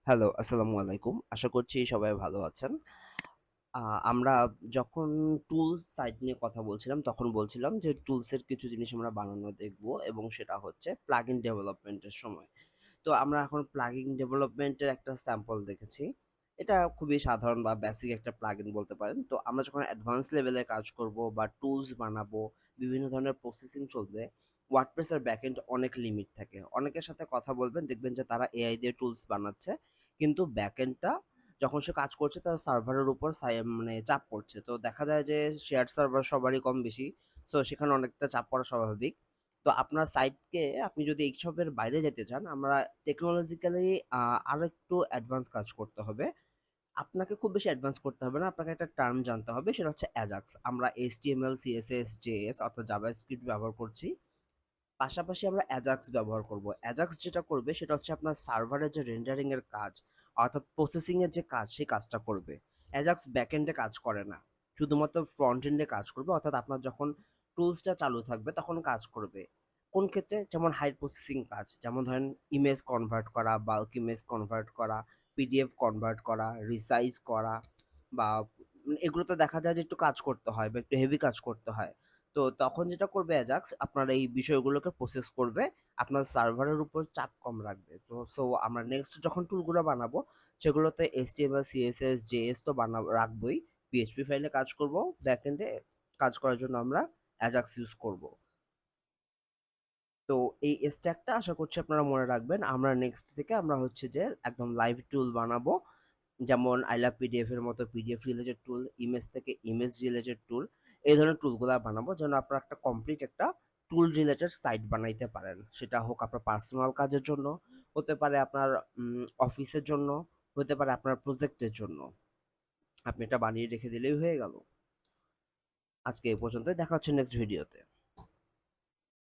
Hello, আসসালামু আলাইকুম। আশা করছি সবাই ভালো আছেন। আমরা যখন টুলস সাইট নিয়ে কথা বলছিলাম, তখন বলছিলাম যে টুলসের কিছু জিনিস আমরা বানানো দেখব এবং সেটা হচ্ছে প্লাগইন ডেভেলপমেন্টের সময়। তো আমরা এখন প্লাগইন ডেভেলপমেন্টের একটা স্যাম্পল দেখেছি। এটা খুবই সাধারণ বা বেসিক একটা প্লাগইন বলতে পারেন। তো আমরা যখন অ্যাডভান্স লেভেলে কাজ করব বা টুলস বানাবো, বিভিন্ন ধরনের প্রসেসিং চলবে, ওয়ার্ডপ্রেস এর ব্যাকএন্ড অনেক লিমিট থাকে। অনেকের সাথে কথা বলবেন, দেখবেন যে তারা এআই দিয়ে টুলস বানাচ্ছে। কিন্তু ব্যাকএন্ডটা যখন সে কাজ করছে তার সার্ভারের উপর মানে চাপ পড়ছে। তো দেখা যায় যে শেয়ার্ড সার্ভার সবারই কম বেশি। সো সেখানে অনেকটা চাপ পড়া স্বাভাবিক। তো আপনার সাইটকে আপনি যদি এইসবের বাইরে যেতে চান, আমরা টেকনোলজিক্যালি আরেকটু অ্যাডভান্স কাজ করতে হবে। আপনাকে খুব বেশি অ্যাডভান্স করতে হবে না। আপনাকে একটা টার্ম জানতে হবে, সেটা হচ্ছে অ্যাজাক্স। আমরা HTML, CSS, JS অর্থাৎ জাভাস্ক্রিপ্ট ব্যবহার করছি। পাশাপাশি আমরা অ্যাজাক্স ব্যবহার করব। অ্যাজাক্স যেটা করবে সেটা হচ্ছে আপনার সার্ভারের যে রেন্ডারিং এর কাজ, অর্থাৎ প্রসেসিং এর যে কাজ, সেই কাজটা করবে। অ্যাজাক্স ব্যাকএন্ডে কাজ করে না। শুধুমাত্র ফ্রন্ট এন্ডে কাজ করবে, অর্থাৎ আপনার যখন টুলসটা চালু থাকবে তখন কাজ করবে। কোন ক্ষেত্রে? যেমন হাই প্রসেসিং কাজ। যেমন ধরেন ইমেজ কনভার্ট করা, বাল্ক ইমেজ কনভার্ট করা, পিডিএফ কনভার্ট করা, রিসাইজ করা বা এগুলোতে দেখা যায় যে একটু কাজ করতে হয় বা একটু হেভি কাজ করতে হয়। তো তখন যেটা করবে অ্যাজাক্স আপনার এই বিষয়গুলোকে প্রসেস করবে, আপনার সার্ভারের উপর চাপ কম রাখবে। তো আমরা নেক্সট যখন টুলগুলো বানাবো সেগুলোতে HTML, CSS, JS তো রাখবোই। PHP ফাইলে কাজ করব, ব্যাকএন্ডে কাজ করার জন্য আমরা অ্যাজাক্স ইউজ করব। তো এই স্ট্যাকটা আশা করছি আপনারা মনে রাখবেন। আমরা নেক্সট থেকে আমরা হচ্ছে যে একদম লাইভ টুল বানাবো। যেমন আই লাভ পিডিএফ এর মতো পিডিএফ রিলেটেড টুল, ইমেজ থেকে ইমেজ রিলেটেড টুল, এই ধরনের টুলগুলা বানাবো যেন আপনারা একটা কমপ্লিট একটা টুল রিলেটেড সাইট বানাইতে পারেন। সেটা হোক আপনার পার্সোনাল কাজের জন্য, হতে পারে আপনার অফিসের জন্য, হতে পারে আপনার প্রজেক্টের জন্য। আপনি এটা বানিয়ে রেখে দিলেই হয়ে গেল। আজকে এই পর্যন্তই, দেখা হচ্ছে নেক্সট ভিডিওতে।